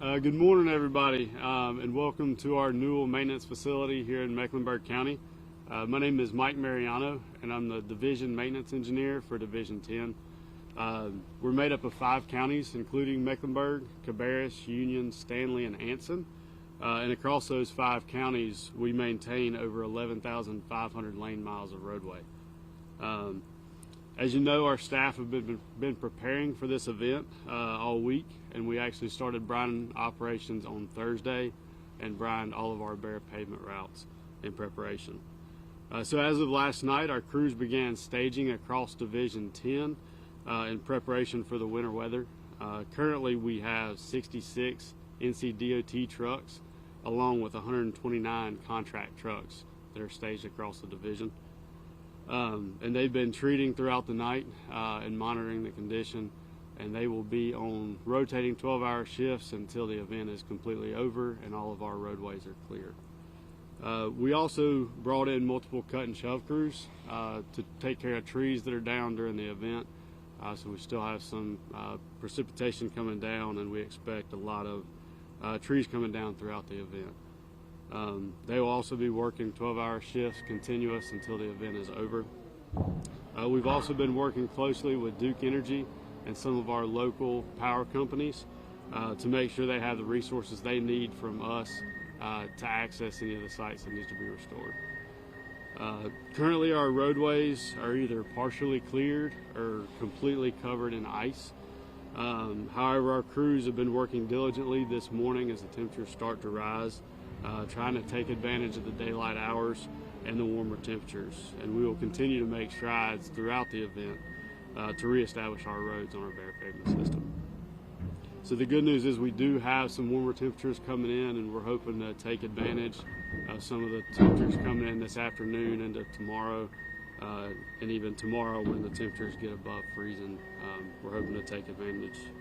Good morning, everybody, and welcome to our Newell Maintenance Facility here in Mecklenburg County. My name is Mike Mariano, and I'm the Division Maintenance Engineer for Division 10. We're made up of 5 counties, including Mecklenburg, Cabarrus, Union, Stanley, and Anson. And across those 5 counties, we maintain over 11,500 lane miles of roadway. As you know, our staff have been preparing for this event all week, and we actually started brining operations on Thursday and brined all of our bare pavement routes in preparation. So as of last night, our crews began staging across Division 10 in preparation for the winter weather. Currently, we have 66 NCDOT trucks along with 129 contract trucks that are staged across the division. And they've been treating throughout the night and monitoring the condition, and they will be on rotating 12-hour shifts until the event is completely over and all of our roadways are clear. We also brought in multiple cut and shove crews to take care of trees that are down during the event. So we still have some precipitation coming down, and we expect a lot of trees coming down throughout the event. They will also be working 12-hour shifts continuous until the event is over. We've also been working closely with Duke Energy and some of our local power companies to make sure they have the resources they need from us to access any of the sites that need to be restored. Currently, our roadways are either partially cleared or completely covered in ice. However, our crews have been working diligently this morning as the temperatures start to rise, trying to take advantage of the daylight hours and the warmer temperatures, and we will continue to make strides throughout the event to reestablish our roads on our bare pavement system. So the good news is we do have some warmer temperatures coming in, and we're hoping to take advantage of some of the temperatures coming in this afternoon into tomorrow, and even tomorrow when the temperatures get above freezing. We're hoping to take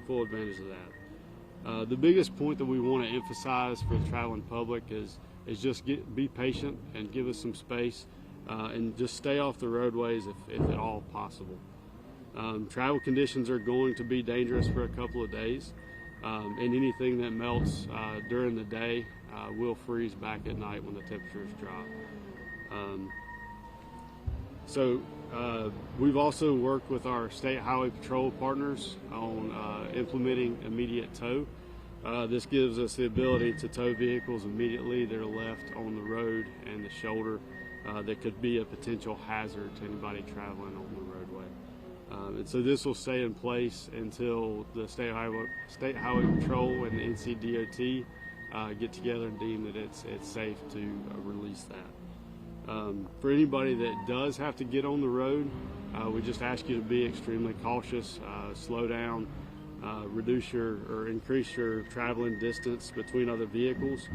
full advantage of that. The biggest point that we want to emphasize for the traveling public is just be patient and give us some space, and just stay off the roadways if at all possible. Travel conditions are going to be dangerous for a couple of days, and anything that melts during the day will freeze back at night when the temperatures drop. We've also worked with our State Highway Patrol partners on implementing immediate tow. This gives us the ability to tow vehicles immediately that are left on the road and the shoulder that could be a potential hazard to anybody traveling on the roadway. And so this will stay in place until the State Highway Patrol and the NCDOT get together and deem that it's safe to release that. For anybody that does have to get on the road, we just ask you to be extremely cautious, slow down, increase your traveling distance between other vehicles.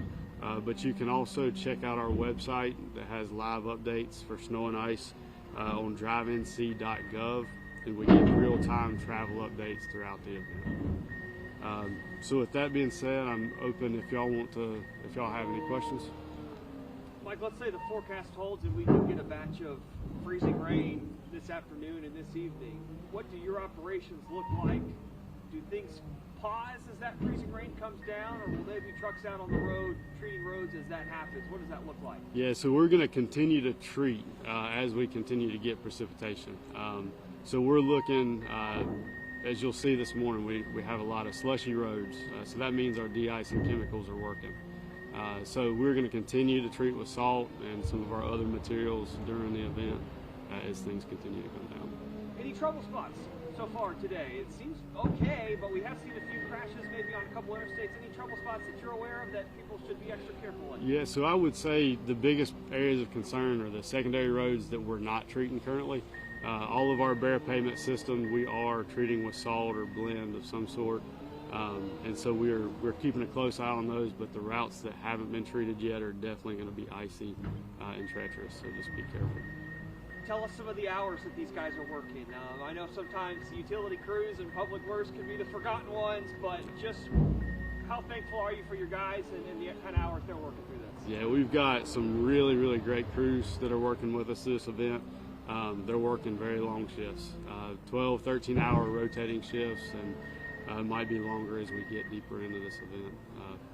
But you can also check out our website that has live updates for snow and ice on drivenc.gov, and we give real-time travel updates throughout the event. So with that being said, I'm open if y'all have any questions. Mike, let's say the forecast holds and we do get a batch of freezing rain this afternoon and this evening. What do your operations look like? Do things pause as that freezing rain comes down, or will there be trucks out on the road treating roads as that happens? What does that look like? Yeah, so we're going to continue to treat as we continue to get precipitation. So we're looking, as you'll see this morning, we have a lot of slushy roads, so that means our de-icing chemicals are working. So we're going to continue to treat with salt and some of our other materials during the event as things continue to come down. Any trouble spots so far today? It seems okay, but we have seen a few crashes maybe on a couple interstates. Any trouble spots that you're aware of that people should be extra careful in? Yeah, so I would say the biggest areas of concern are the secondary roads that we're not treating currently. All of our bare pavement system we are treating with salt or blend of some sort. And so we're keeping a close eye on those, but the routes that haven't been treated yet are definitely going to be icy and treacherous, so just be careful. Tell us some of the hours that these guys are working. I know sometimes utility crews and public works can be the forgotten ones, but just how thankful are you for your guys and the kind of hours they're working through this? Yeah, we've got some really, really great crews that are working with us this event. They're working very long shifts, 12, 13-hour rotating shifts, and It might be longer as we get deeper into this event.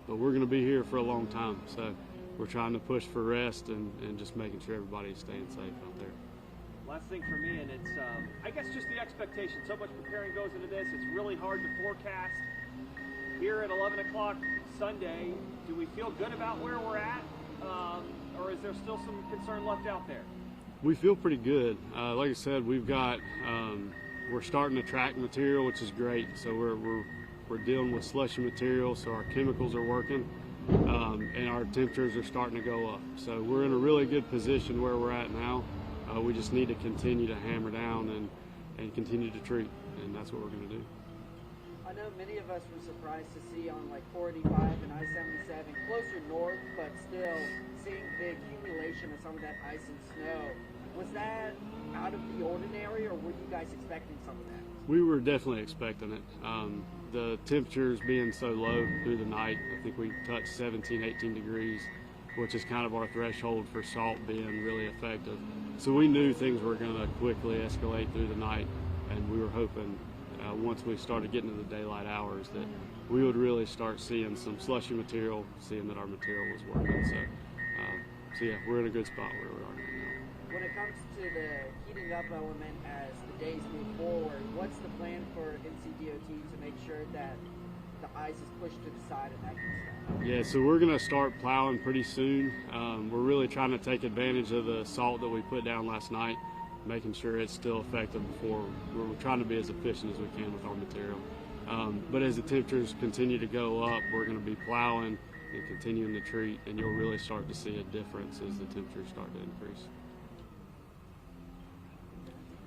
But we're going to be here for a long time, so we're trying to push for rest and just making sure everybody's staying safe out there. Last thing for me, and it's, I guess, just the expectation. So much preparing goes into this. It's really hard to forecast. Here at 11 o'clock Sunday, do we feel good about where we're at? Or is there still some concern left out there? We feel pretty good. Like I said, we've got, we're starting to track material, which is great. So we're dealing with slushy material, so our chemicals are working, and our temperatures are starting to go up. So we're in a really good position where we're at now. We just need to continue to hammer down and continue to treat, and that's what we're going to do. I know many of us were surprised to see on like 485 and I-77 closer north, but still seeing the accumulation of some of that ice and snow. Was that out of the ordinary, or were you guys expecting some of that? We were definitely expecting it. The temperatures being so low through the night, I think we touched 17, 18 degrees, which is kind of our threshold for salt being really effective. So we knew things were going to quickly escalate through the night, and we were hoping once we started getting to the daylight hours that we would really start seeing some slushy material, seeing that our material was working. So yeah, we're in a good spot where we are right now. When it comes to the heating up element as the days move forward, what's the plan for NCDOT to make sure that the ice is pushed to the side and that kind of stuff? Yeah, so we're going to start plowing pretty soon. We're really trying to take advantage of the salt that we put down last night, making sure it's still effective before we're trying to be as efficient as we can with our material. But as the temperatures continue to go up, we're going to be plowing and continuing to treat, and you'll really start to see a difference as the temperatures start to increase.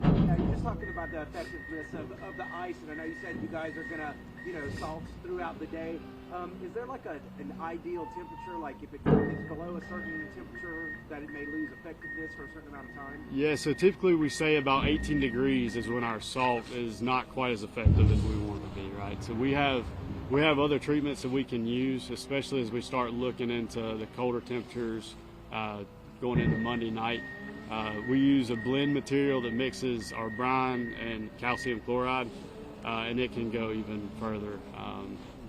Now, you're just talking about the effectiveness of the ice, and I know you said you guys are gonna, salt throughout the day. Is there like an ideal temperature, like if it's below a certain temperature, that it may lose effectiveness for a certain amount of time? Yeah, so typically we say about 18 degrees is when our salt is not quite as effective as we want it to be, right? So we have other treatments that we can use, especially as we start looking into the colder temperatures going into Monday night. We use a blend material that mixes our brine and calcium chloride, and it can go even further.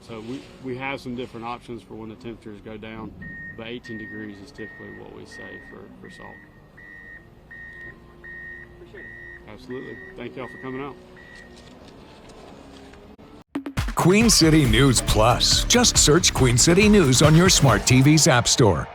So we have some different options for when the temperatures go down, but 18 degrees is typically what we say for salt. Appreciate it. Absolutely. Thank y'all for coming out. Queen City News Plus. Just search Queen City News on your smart TV's app store.